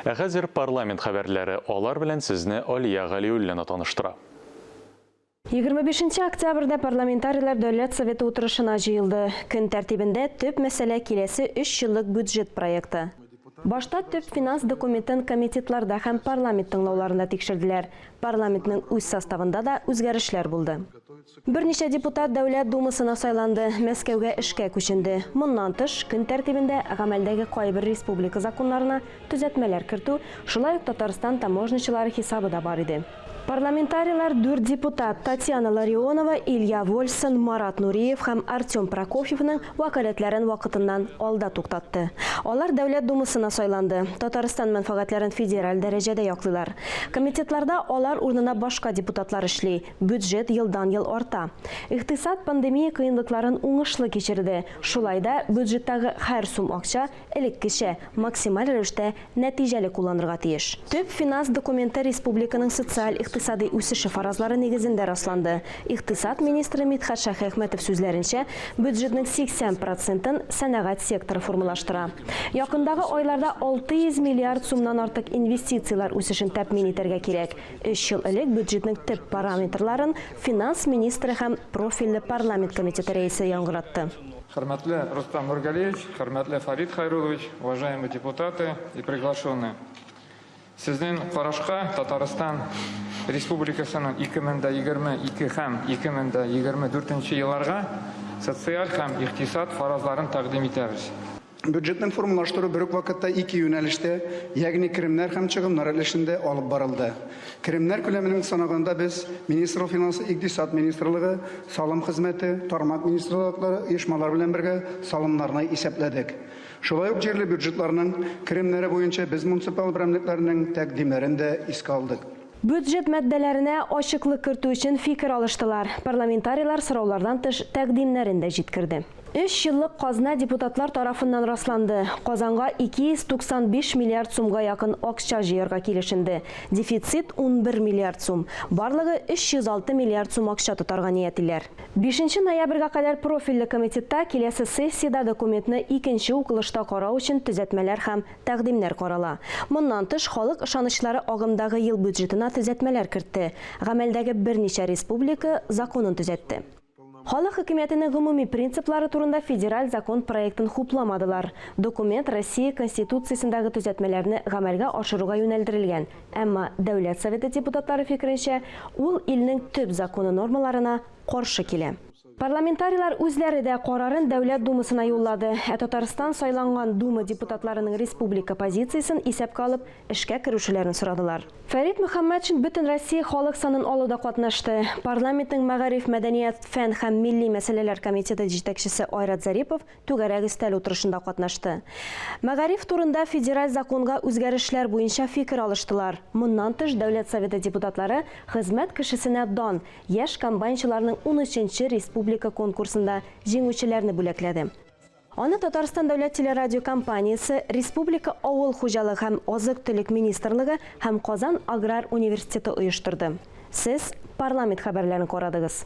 Хәзер парламент хәбәрләре, алар белән сезне Алия Галиуллина таныштыра. 25 октябрьдә парламентарийлар Дәүләт Советы утырышына җыелды. Көн тәртибендә төп мәсьәлә киләсе 3 еллык бюджет проекты. Башта төп финанс документын комитетларда һәм парламент тыңлауларында тикшерделәр. Парламентның үз составында да үзгәрешләр булды. Берничә депутат Дәүләт Думасына сайланды, Мәскәүгә эшкә күченде. Моннан тыш, көн тәртибендә гамәлдәге кайбер республика законнарына төзәтмәләр кертү, шулай ук Татарстан таможничылары хисабы да бар иде. Парламентарийлар 4 депутат Татьяна Ларионова, Илья Вольсон, Марат Нуриев һәм Артем Прокофьевның вәкаләтләрен вакытыннан алда туктатты. Алар Дәүләт Думасына сайланды. Татарстан мәнфәгатьләрен федераль дәрәҗәдә яклыйлар. Комитетларда алар урынына башка депутатлар эшли. Бюджет елдан-ел арта. Икътисад пандемия кыенлыкларын уңышлы кичерде. Шулай да бюджеттагы һәр сум акча элеккечә максималь рәвештә нәтиҗәле кулланырга тиеш. Төп финанс документы республиканың социаль икътисади үсеше фаразлары нигезендә расланды. Икътисад министры Мидхәт Шәйхәхмәтов сүзләренчә, бюджетның 80%-ын сәнәгать секторы формалаштыра. Якындагы айларда 600 миллиард сумнан артык инвестициялар үсешен тәэмин итәргә кирәк. 3 ел элек бюджетның төп параметрларын финанс министры һәм профильле парламент комитеты рәисе яңгыратты. Хөрмәтле Рустам Нургалиевич, хөрмәтле Фарид Хайруллович, уважаемые депутаты и приглашенные. Сезнең карашка Татарстан Республикасының 2022 һәм 2024 елларга социаль һәм икътисад фаразларын тәкъдим итәбез. Бюджетның формалаштыру бер үк вакытта 2 юнәлештә, ягъни керемнәр һәм чыгымнар өлешендә алып барылды. Керемнәр күләменең санаганда без Министрлык финансы икътисад министрлыгы, салым хезмәте, тармак министрлыклары оешмалар белән бергә салымнарны исәпләдек. Шулай ук җирле бюджетларның керемнәре буенча без муниципаль берәмлекләрнең тәкъдимнәрен дә искә алдык. Бюджет мәддәләренә ачыклык кертү өчен фикер алыштылар. Парламентарийлар сораулардан тыш тәкъдимнәрен дә җиткерде. 3 еллык казна депутатлар тарафыннан расланды. Казанга 295 миллиард сумга якын акча җыярга килешенде. Дефицит 11 миллиард сум. Барлыгы 306 миллиард сум акча тотарга ниятлиләр. 5 ноябрьгә кадәр профильле комитетта киләсе сессияда документны икенче укылышта карау өчен төзәтмәләр һәм тәкъдимнәр карала. Моннан тыш, халык ышанычлары агымдагы ел бюджетына төзәтмәләр кертте. Гамәлдәге берничә республика законын төзәтте. Халык хакимиятенең гомуми принциплары турында федераль закон проектын хупламадылар. Документ Россия Конституциясындагы төзәтмәләрне гамәлгә ашыруга юнәлдерелгән. Әмма Дәүләт Советы депутатлары фикеренчә, ул илнең төп законы нормаларына каршы килә. Парламентарийлар үзләре дә карарын Дәүләт Думасына юллады. Татарстан сайланган Дума депутатларының республика позициясын исәпкә алып, эшкә керүчеләрен сорадылар. Фәрит Мөхәммәтшин бөтен Россия халык санын алуда катнашты. Парламентның мәгариф, мәдәният, фән һәм милли мәсьәләләр комитеты җитәкчесе Айрат Зарипов түгәрәк өстәл утырышында катнашты. Мәгариф турында федераль законга үзгәрешләр буенча фикер алыштылар. Моннан тыш Дәүләт Советы депутатлары хезмәт кешесенә дан яшь комбайнчыларның 13-нче республика конкурсында җиңүчеләрне бүләкләде. Аны Татарстан дәүләт телерадиокомпаниясе, Республика авыл хуҗалыгы һәм азык-төлек министрлыгы һәм Казан аграр университеты оештырды. Сез парламент хәбәрләрен карадыгыз.